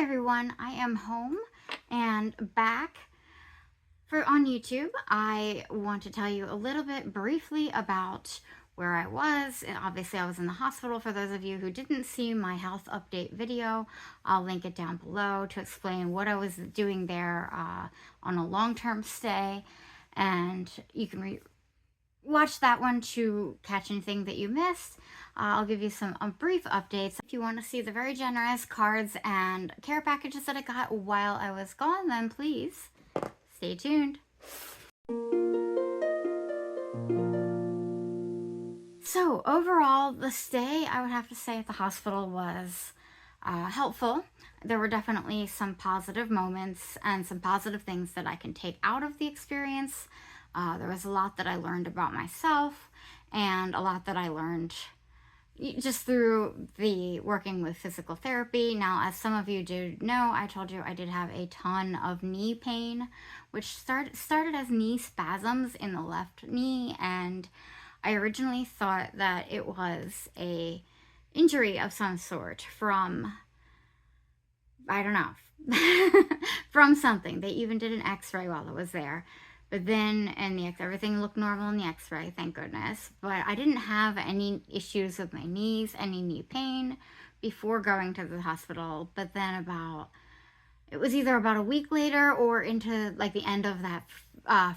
everyone, I am home and back on YouTube. I want to tell you a little bit briefly about where I was. And obviously I was in the hospital. For those of you who didn't see my health update video, I'll link it down below to explain what I was doing there on a long-term stay, and you can watch that one to catch anything that you missed. I'll give you some brief updates. If you want to see the very generous cards and care packages that I got while I was gone, then please stay tuned. So overall, the stay, I would have to say, at the hospital was helpful. There were definitely some positive moments and some positive things that I can take out of the experience. There was a lot that I learned about myself, and a lot that I learned just through the working with physical therapy. Now, as some of you do know, I told you I did have a ton of knee pain, which started as knee spasms in the left knee, and I originally thought that it was a injury of some sort from, I don't know, from something. They even did an x-ray while I was there. But then, everything looked normal in the x-ray, thank goodness. But I didn't have any issues with my knees, any knee pain before going to the hospital. But then it was either about a week later or into like the end of that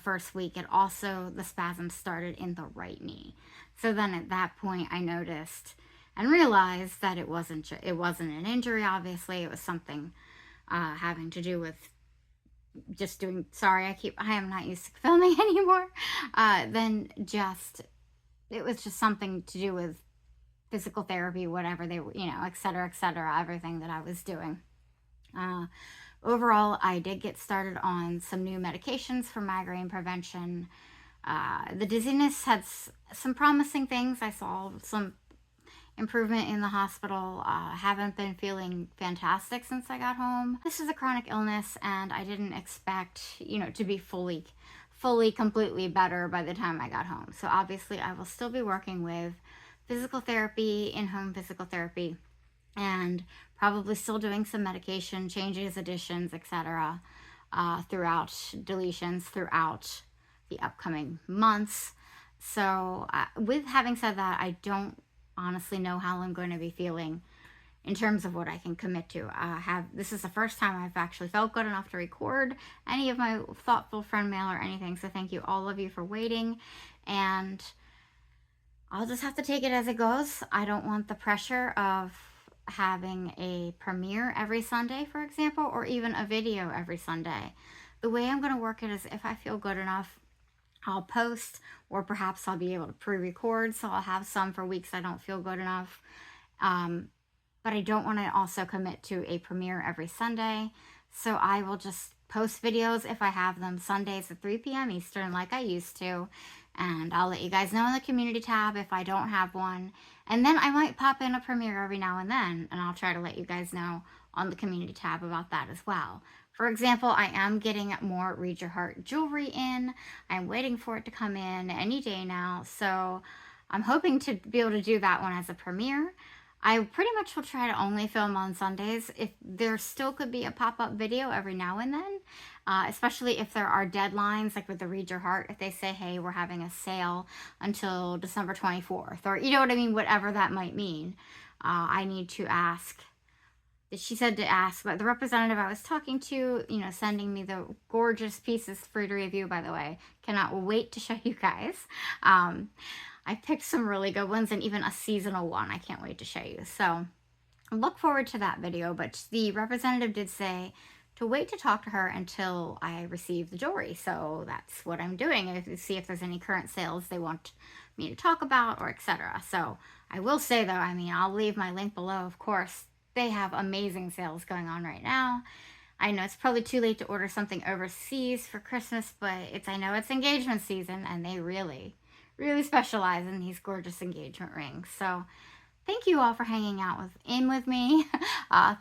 first week, the spasms started in the right knee. So then at that point I noticed and realized that it wasn't an injury, obviously. It was something having to do with just doing, sorry, I am not used to filming anymore. It was just something to do with physical therapy, whatever they were, et cetera, everything that I was doing. Overall, I did get started on some new medications for migraine prevention. The dizziness had some promising things. I saw some improvement in the hospital. Haven't been feeling fantastic since I got home. This is a chronic illness, and I didn't expect, to be completely better by the time I got home. So obviously I will still be working with physical therapy, in-home physical therapy, and probably still doing some medication changes, additions, etc. Deletions throughout the upcoming months. So with having said that, I don't honestly know how I'm going to be feeling in terms of what I can commit to. This is the first time I've actually felt good enough to record any of my thoughtful friend mail or anything. So thank you, all of you, for waiting, and I'll just have to take it as it goes. I don't want the pressure of having a premiere every Sunday, for example, or even a video every Sunday. The way I'm going to work it is, if I feel good enough, I'll post, or perhaps I'll be able to pre-record, so I'll have some for weeks I don't feel good enough. But I don't want to also commit to a premiere every Sunday, so I will just post videos if I have them Sundays at 3 p.m. Eastern like I used to, and I'll let you guys know in the community tab if I don't have one, and then I might pop in a premiere every now and then, and I'll try to let you guys know on the community tab about that as well. For example, I am getting more Read Your Heart jewelry in. I'm waiting for it to come in any day now, so I'm hoping to be able to do that one as a premiere. I pretty much will try to only film on Sundays. If there still could be a pop-up video every now and then, especially if there are deadlines, like with the Read Your Heart, if they say, hey, we're having a sale until December 24th, or you know what I mean, whatever that might mean. I need to ask. She said to ask, but the representative I was talking to, sending me the gorgeous pieces free to review, by the way. Cannot wait to show you guys. I picked some really good ones, and even a seasonal one I can't wait to show you. So look forward to that video, but the representative did say to wait to talk to her until I receive the jewelry. So that's what I'm doing, to see if there's any current sales they want me to talk about, or etc. So I will say, though, I'll leave my link below, of course. They have amazing sales going on right now. I know it's probably too late to order something overseas for Christmas, but I know it's engagement season, and they really, really specialize in these gorgeous engagement rings. So thank you all for hanging out with me.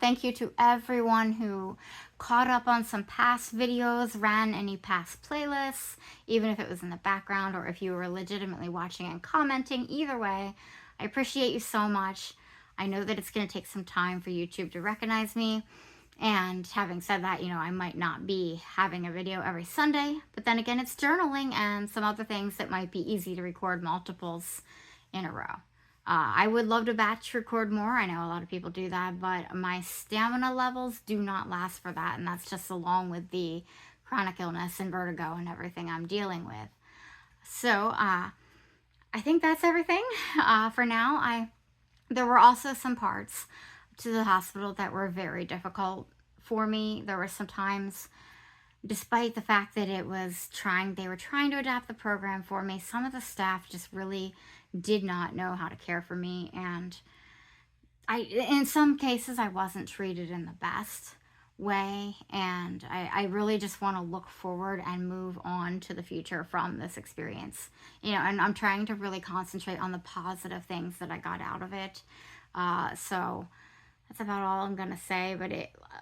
Thank you to everyone who caught up on some past videos, ran any past playlists, even if it was in the background or if you were legitimately watching and commenting. Either way, I appreciate you so much. I know that it's going to take some time for YouTube to recognize me. And having said that, you know, I might not be having a video every Sunday, but then again, it's journaling and some other things that might be easy to record multiples in a row. I would love to batch record more. I know a lot of people do that, but my stamina levels do not last for that. And that's just along with the chronic illness and vertigo and everything I'm dealing with. So I think that's everything for now. There were also some parts to the hospital that were very difficult for me. There were some times, despite the fact that they were trying to adapt the program for me, some of the staff just really did not know how to care for me, and in some cases I wasn't treated in the best way, and I really just want to look forward and move on to the future from this experience, you know, and I'm trying to really concentrate on the positive things that I got out of it. So that's about all I'm gonna say, but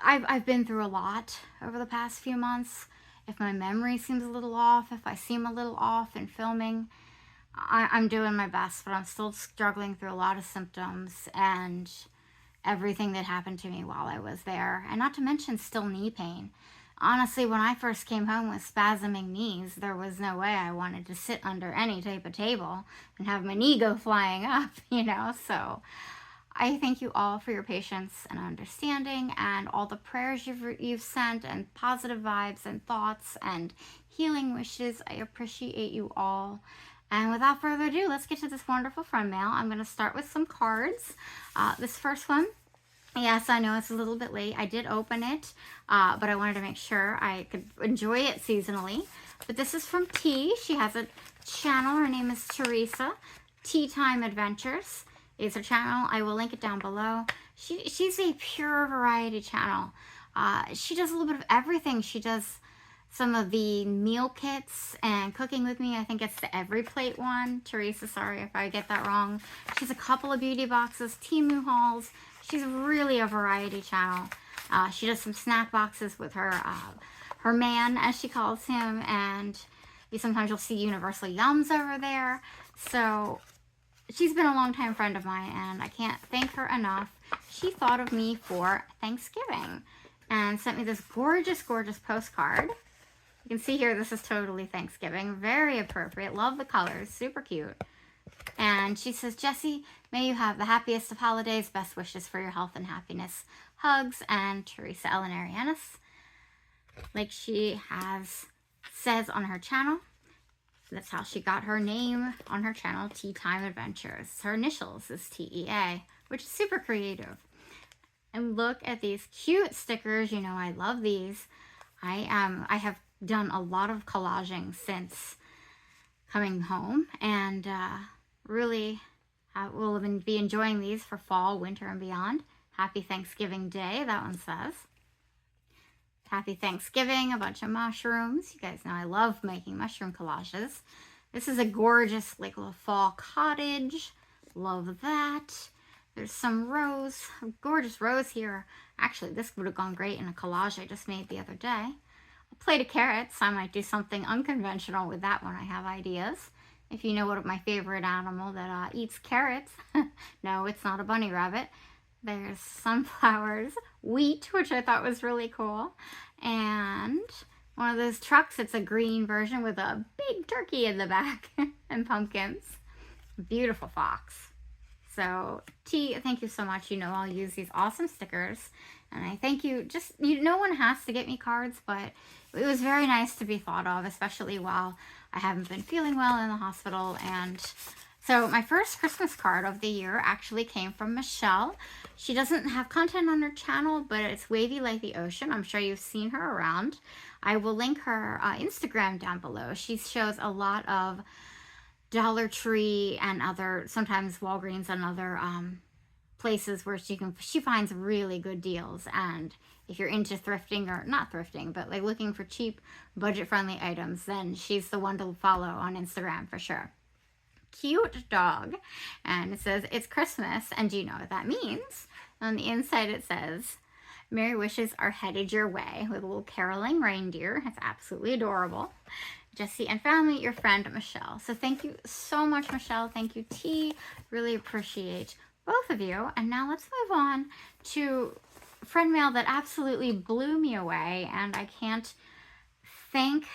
I've been through a lot over the past few months. If my memory seems a little off, if I seem a little off in filming, I'm doing my best, but I'm still struggling through a lot of symptoms and everything that happened to me while I was there, and not to mention still knee pain. Honestly, when I first came home with spasming knees, there was no way I wanted to sit under any type of table and have my knee go flying up, you know, so I thank you all for your patience and understanding and all the prayers you've sent and positive vibes and thoughts and healing wishes. I appreciate you all. And without further ado, let's get to this wonderful friend mail. I'm going to start with some cards. This first one, yes, I know it's a little bit late. I did open it, but I wanted to make sure I could enjoy it seasonally. But this is from T. She has a channel. Her name is Teresa. Tea Time Adventures is her channel. I will link it down below. She's a pure variety channel. She does a little bit of everything. She does some of the meal kits and cooking with me. I think it's the Every Plate one. Teresa, sorry if I get that wrong. She has a couple of beauty boxes, Temu hauls. She's really a variety channel. She does some snack boxes with her man, as she calls him, and sometimes you'll see Universal Yums over there. So she's been a longtime friend of mine, and I can't thank her enough. She thought of me for Thanksgiving and sent me this gorgeous, gorgeous postcard. You can see here, this is totally Thanksgiving. Very appropriate. Love the colors. Super cute. And she says, Jessie, may you have the happiest of holidays. Best wishes for your health and happiness. Hugs. And Teresa Ellen Arianis. Like she says on her channel. That's how she got her name on her channel, Tea Time Adventures. Her initials is TEA, which is super creative. And look at these cute stickers. You know, I love these. I have done a lot of collaging since coming home, and really will be enjoying these for fall, winter, and beyond. Happy Thanksgiving Day, that one says. Happy Thanksgiving, a bunch of mushrooms. You guys know I love making mushroom collages. This is a gorgeous like little fall cottage. Love that. There's some rose, a gorgeous rose here. Actually, this would have gone great in a collage I just made the other day. A plate of carrots. I might do something unconventional with that one. I have ideas. If you know what my favorite animal that eats carrots. No, it's not a bunny rabbit. There's sunflowers, wheat, which I thought was really cool. And one of those trucks, it's a green version with a big turkey in the back and pumpkins. Beautiful fox. So, T, thank you so much. You know I'll use these awesome stickers. And I thank you. No one has to get me cards, but it was very nice to be thought of, especially while I haven't been feeling well in the hospital. And so my first Christmas card of the year actually came from Michelle. She doesn't have content on her channel, but it's wavy like the ocean. I'm sure you've seen her around. I will link her Instagram down below. She shows a lot of Dollar Tree and sometimes Walgreens and other places where she finds really good deals. And if you're into thrifting, or not thrifting, but like looking for cheap, budget-friendly items, then she's the one to follow on Instagram for sure. Cute dog. And it says, it's Christmas, and do you know what that means? On the inside it says, Merry wishes are headed your way, with a little caroling reindeer. It's absolutely adorable. Jessie and family, your friend Michelle. So thank you so much, Michelle. Thank you, T. Really appreciate both of you. And now let's move on to friend mail that absolutely blew me away, and I can't thank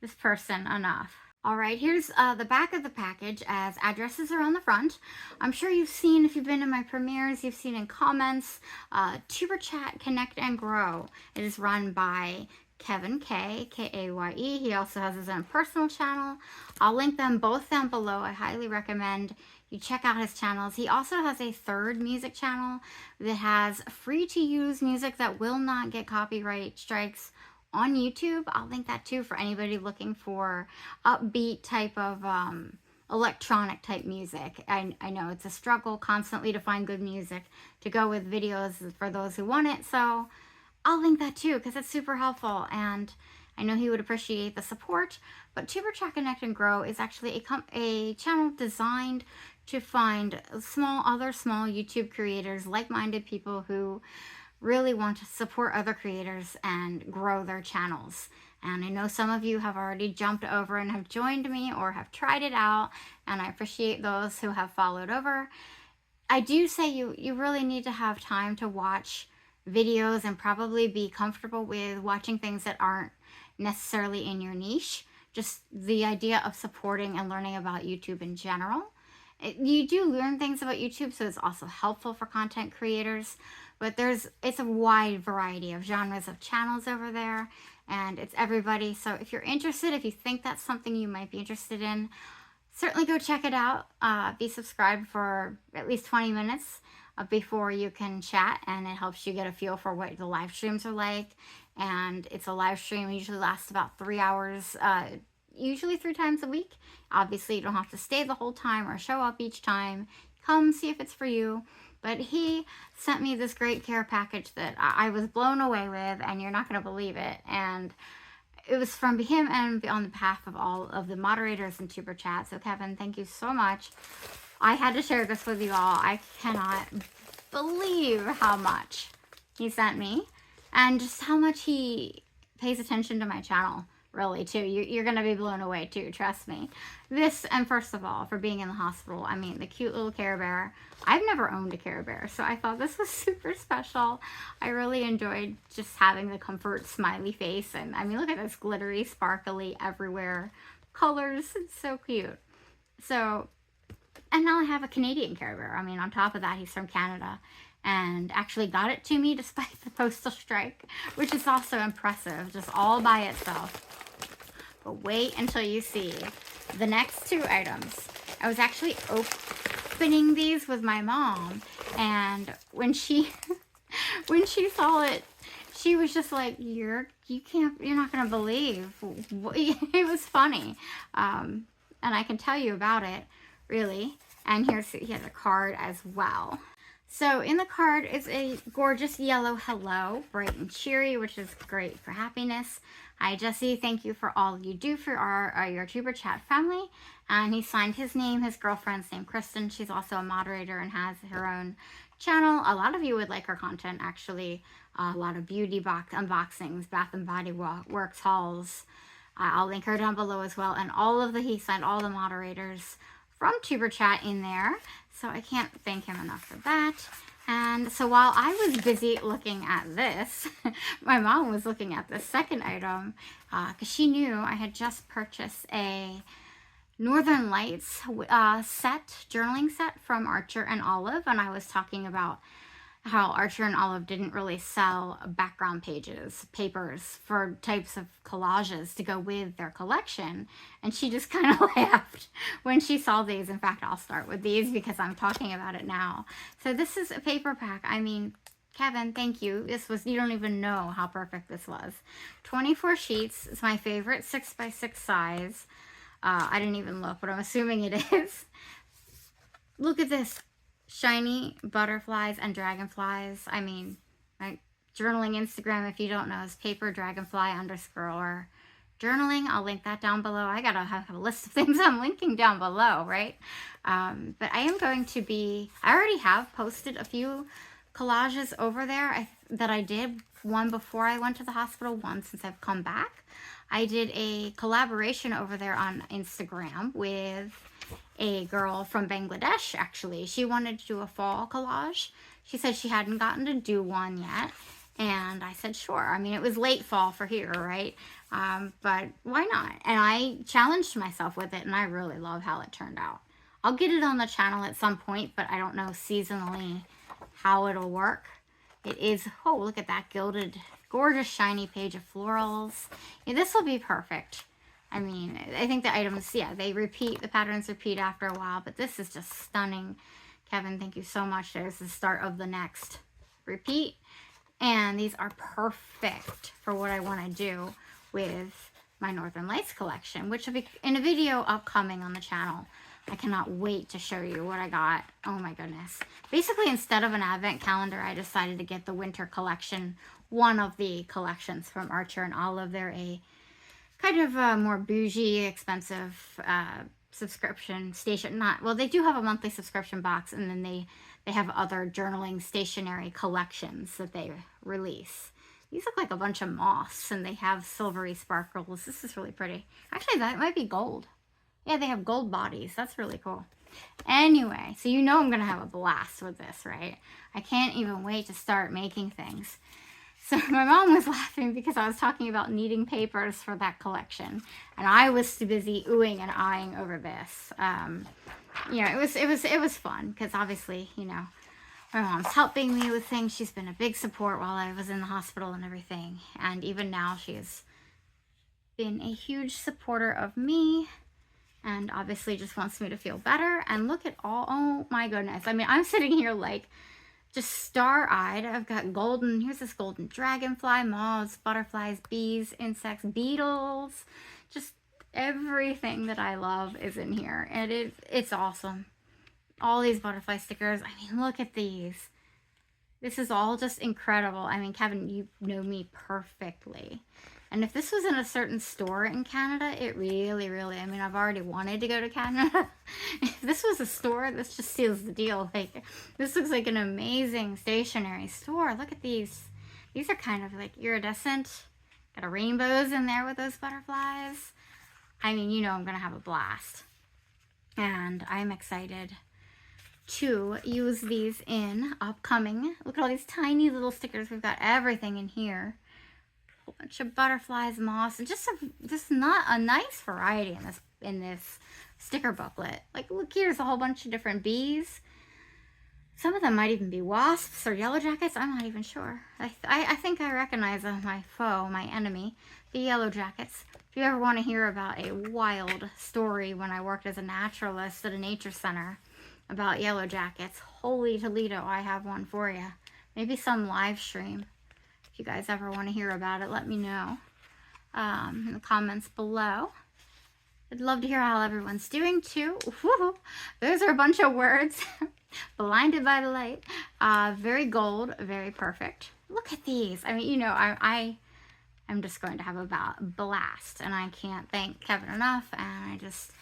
this person enough. All right, here's the back of the package, as addresses are on the front. I'm sure you've seen, if you've been to my premieres, you've seen in comments, Tuber Chat Connect and Grow. It is run by Kevin Kaye, K-A-Y-E. He also has his own personal channel. I'll link them both down below. I highly recommend you check out his channels. He also has a third music channel that has free to use music that will not get copyright strikes on YouTube. I'll link that too for anybody looking for upbeat type of electronic type music. I know it's a struggle constantly to find good music to go with videos for those who want it, so I'll link that too because it's super helpful, and I know he would appreciate the support. But Tuber Chat Connect and Grow is actually a channel designed to find other small YouTube creators, like-minded people who really want to support other creators and grow their channels. And I know some of you have already jumped over and have joined me or have tried it out, and I appreciate those who have followed over. I do say you really need to have time to watch videos and probably be comfortable with watching things that aren't necessarily in your niche. Just the idea of supporting and learning about YouTube in general. You do learn things about YouTube, so it's also helpful for content creators. But it's a wide variety of genres of channels over there, and it's everybody. So if you're interested, if you think that's something you might be interested in, certainly go check it out. Be subscribed for at least 20 minutes before you can chat, and it helps you get a feel for what the live streams are like. And it's a live stream, usually lasts about 3 hours, usually 3 times a week. Obviously, you don't have to stay the whole time or show up each time. Come see if it's for you. But he sent me this great care package that I was blown away with, and you're not going to believe it. And it was from him and on behalf of all of the moderators in Tuber Chat. So Kevin, thank you so much. I had to share this with you all. I cannot believe how much he sent me and just how much he pays attention to my channel. Really, too. You're going to be blown away, too. Trust me. This, and first of all, for being in the hospital, I mean, the cute little Care Bear. I've never owned a Care Bear, so I thought this was super special. I really enjoyed just having the comfort smiley face. And, I mean, look at this glittery, sparkly, everywhere colors. It's so cute. So, and now I have a Canadian Care Bear. I mean, on top of that, he's from Canada. And actually got it to me despite the postal strike, which is also impressive, just all by itself. But wait until you see the next 2 items. I was actually opening these with my mom, and when she saw it, she was just like, you're not gonna believe. It was funny, and I can tell you about it, really. And he has a card as well. So in the card is a gorgeous yellow hello, bright and cheery, which is great for happiness. Hi, Jesse. Thank you for all you do for your Tuber Chat family. And he signed his name. His girlfriend's name, Kristen. She's also a moderator and has her own channel. A lot of you would like her content, actually. A lot of beauty unboxings, Bath and Body Works hauls. I'll link her down below as well. And he signed all the moderators from Tuber Chat in there. So I can't thank him enough for that. And so while I was busy looking at this, my mom was looking at the second item because she knew I had just purchased a Northern Lights journaling set from Archer and Olive. And I was talking about how Archer and Olive didn't really sell background papers for types of collages to go with their collection. And she just kind of laughed when she saw these. In fact, I'll start with these because I'm talking about it now. So this is a paper pack. I mean, Kevin, thank you. You don't even know how perfect this was. 24 sheets. It's my favorite 6x6 size. I didn't even look, but I'm assuming it is. Look at this. Shiny butterflies and dragonflies. I mean, my journaling Instagram, if you don't know, is paper_dragonfly_ journaling. I'll link that down below. I gotta have a list of things I'm linking down below, right? But I am going to be, I already have posted a few collages over there that I did. One before I went to the hospital, one since I've come back. I did a collaboration over there on Instagram with a girl from Bangladesh, actually. She wanted to do a fall collage. She said she hadn't gotten to do one yet. And I said, sure. I mean, it was late fall for here, right? But why not? And I challenged myself with it, and I really love how it turned out. I'll get it on the channel at some point, but I don't know seasonally how it'll work. It is, oh, look at that gilded, gorgeous, shiny page of florals. Yeah, this will be perfect. I mean, I think the items, yeah, they repeat, the patterns repeat after a while, but this is just stunning. Kevin, thank you so much. There's the start of the next repeat. And these are perfect for what I want to do with my Northern Lights collection, which will be in a video upcoming on the channel. I cannot wait to show you what I got. Oh my goodness. Basically, instead of an advent calendar, I decided to get the winter collection, one of the collections from Archer and Olive. They're a kind of more bougie, expensive subscription station. Not, well, they do have a monthly subscription box, and then they have other journaling stationery collections that they release. These look like a bunch of moths, and they have silvery sparkles. This is really pretty. Actually, that might be gold. Yeah, they have gold bodies. That's really cool. Anyway, so you know I'm going to have a blast with this, right? I can't even wait to start making things. So my mom was laughing because I was talking about needing papers for that collection. And I was too busy oohing and eyeing over this. You know, it was fun because obviously, you know, my mom's helping me with things. She's been a big support while I was in the hospital and everything. And even now she has been a huge supporter of me. And obviously just wants me to feel better. And look at all, oh my goodness. I mean, I'm sitting here like just star-eyed. I've got golden, here's this golden dragonfly, moths, butterflies, bees, insects, beetles. Just everything that I love is in here. And it's awesome. All these butterfly stickers. I mean, look at these. This is all just incredible. I mean, Kevin, you know me perfectly. And if this was in a certain store in Canada, it really, really, I mean, I've already wanted to go to Canada. If this was a store, this just seals the deal. Like, this looks like an amazing stationery store. Look at these. These are kind of like iridescent. Got a rainbows in there with those butterflies. I mean, you know I'm going to have a blast. And I'm excited to use these in upcoming. Look at all these tiny little stickers. We've got everything in here. Bunch of butterflies, moths, and just not a nice variety in this sticker booklet. Like, look, here's a whole bunch of different bees. Some of them might even be wasps or yellow jackets. I'm not even sure. I think I recognize my foe, my enemy, the yellow jackets. If you ever want to hear about a wild story when I worked as a naturalist at a nature center about yellow jackets, holy Toledo, I have one for you. Maybe some live stream. If you guys ever want to hear about it, let me know in the comments below. I'd love to hear how everyone's doing too. Woo-hoo. Those are a bunch of words. Blinded by the light. Very gold, very perfect. Look at these. I mean, you know, I'm just going to have a blast, and I can't thank Kevin enough. And I just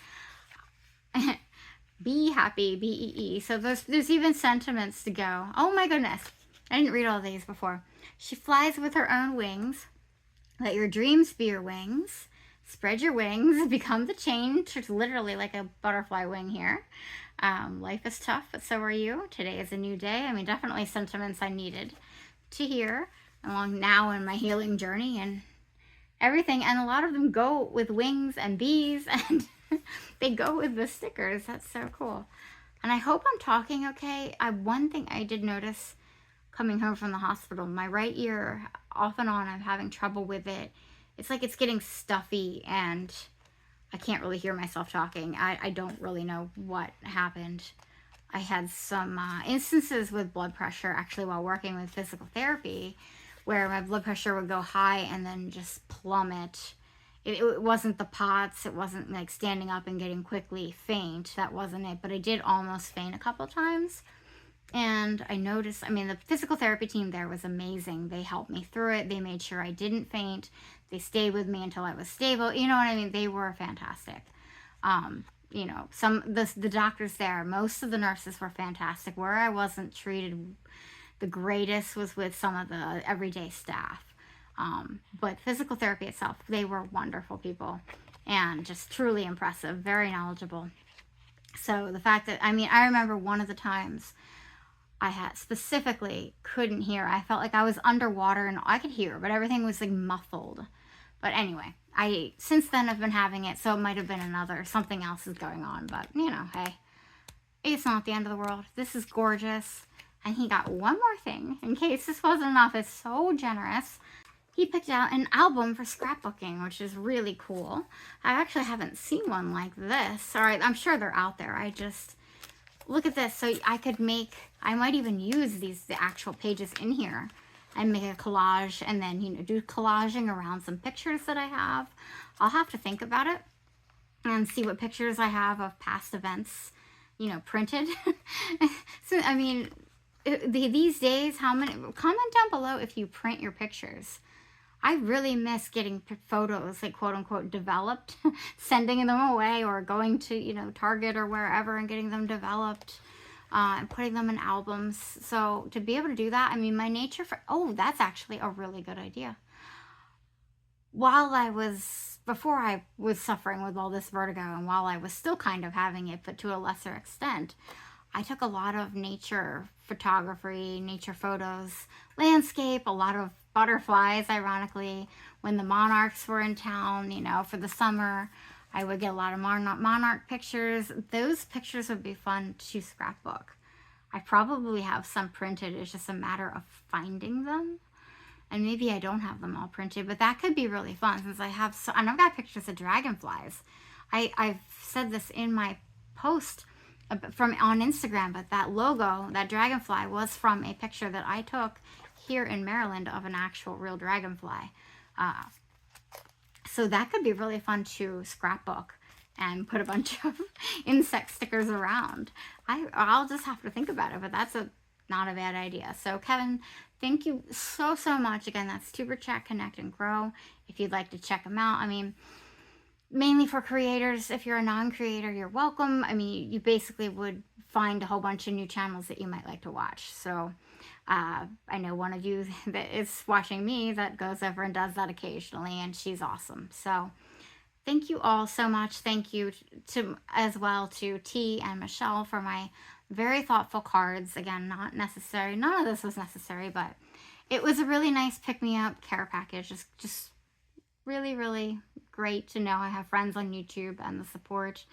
be happy, BEE. So there's even sentiments to go. Oh my goodness, I didn't read all these before. She flies with her own wings. Let your dreams be your wings. Spread your wings. Become the change. It's literally like a butterfly wing here. Life is tough, but so are you. Today is a new day. I mean, definitely sentiments I needed to hear along now in my healing journey and everything. And a lot of them go with wings and bees, and they go with the stickers. That's so cool. And I hope I'm talking okay. One thing I did notice coming home from the hospital, my right ear, off and on, I'm having trouble with it. It's like it's getting stuffy, and I can't really hear myself talking. I don't really know what happened. I had some instances with blood pressure, actually, while working with physical therapy, where my blood pressure would go high and then just plummet. It wasn't the POTS. It wasn't like standing up and getting quickly faint. That wasn't it. But I did almost faint a couple times. And I noticed, I mean, the physical therapy team there was amazing. They helped me through it. They made sure I didn't faint. They stayed with me until I was stable. You know what I mean? They were fantastic. You know, the doctors there, most of the nurses were fantastic. Where I wasn't treated the greatest was with some of the everyday staff. But physical therapy itself, they were wonderful people and just truly impressive, very knowledgeable. So the fact that, I mean, I remember one of the times I had specifically couldn't hear. I felt like I was underwater and I could hear, but everything was like muffled. But anyway, I since then have been having it, so it might have been something else is going on, but you know, hey, it's not the end of the world. This is gorgeous. And he got one more thing, in case this wasn't enough. It's so generous. He picked out an album for scrapbooking, which is really cool. I actually haven't seen one like this. All right, I'm sure they're out there. I just, look at this. So I might even use the actual pages in here and make a collage, and then, you know, do collaging around some pictures that I have. I'll have to think about it and see what pictures I have of past events, you know, printed. So, I mean, these days, comment down below if you print your pictures. I really miss getting photos, like, quote unquote, developed, sending them away, or going to, you know, Target or wherever and getting them developed, and putting them in albums. So to be able to do that, I mean, oh, that's actually a really good idea. Before I was suffering with all this vertigo, and while I was still kind of having it, but to a lesser extent, I took a lot of nature photography, nature photos, landscape, a lot of butterflies, ironically. When the monarchs were in town, you know, for the summer, I would get a lot of monarch pictures. Those pictures would be fun to scrapbook. I probably have some printed. It's just a matter of finding them. And maybe I don't have them all printed, but that could be really fun since I have and I've got pictures of dragonflies. I've said this in my post on Instagram, but that logo, that dragonfly, was from a picture that I took here in Maryland of an actual real dragonfly. So that could be really fun to scrapbook and put a bunch of insect stickers around. I'll just have to think about it, but that's not a bad idea. So Kevin, thank you so much. Again, that's Super Chat, Connect, and Grow. If you'd like to check them out, I mean, mainly for creators. If you're a non-creator, you're welcome. I mean, you basically would find a whole bunch of new channels that you might like to watch. So I know one of you that is watching me that goes over and does that occasionally, and she's awesome. So thank you all so much. Thank you as well to T and Michelle for my very thoughtful cards. Again, not necessary. None of this was necessary, but it was a really nice pick-me-up care package. Just really, really great to know I have friends on YouTube and the support.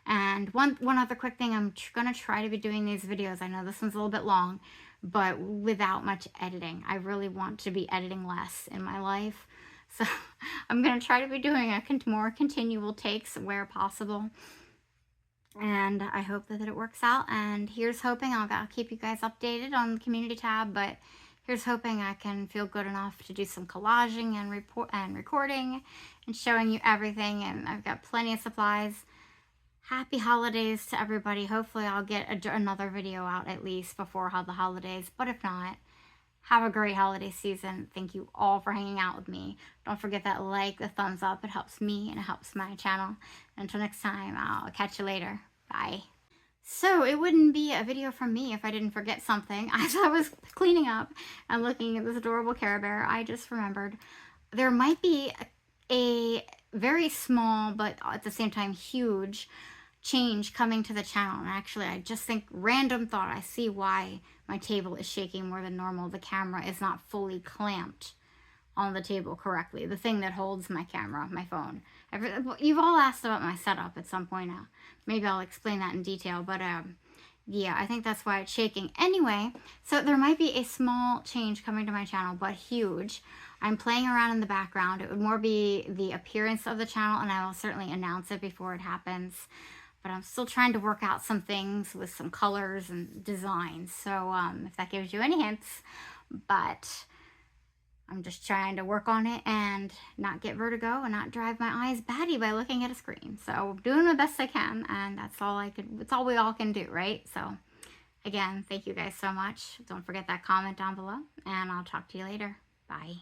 And one other quick thing, I'm going to try to be doing these videos. I know this one's a little bit long, but without much editing. I really want to be editing less in my life. So I'm going to try to be doing more continual takes where possible. And I hope that it works out. And here's hoping, I'll keep you guys updated on the community tab, but here's hoping I can feel good enough to do some collaging and recording and showing you everything. And I've got plenty of supplies. Happy holidays to everybody. Hopefully I'll get another video out at least before the holidays. But if not, have a great holiday season. Thank you all for hanging out with me. Don't forget that the thumbs up. It helps me and it helps my channel. Until next time, I'll catch you later. Bye. So it wouldn't be a video from me if I didn't forget something. As I was cleaning up and looking at this adorable Care Bear, I just remembered there might be a very small, but at the same time huge change coming to the channel. And actually, I just think, random thought, I see why my table is shaking more than normal. The camera is not fully clamped on the table correctly. The thing that holds my camera, my phone. You've all asked about my setup at some point now. Maybe I'll explain that in detail, but yeah, I think that's why it's shaking. Anyway, so there might be a small change coming to my channel, but huge. I'm playing around in the background. It would more be the appearance of the channel, and I will certainly announce it before it happens. But I'm still trying to work out some things with some colors and designs. So if that gives you any hints, but I'm just trying to work on it and not get vertigo and not drive my eyes batty by looking at a screen. So doing the best I can, and that's all we all can do, right? So again, thank you guys so much. Don't forget that comment down below, and I'll talk to you later. Bye.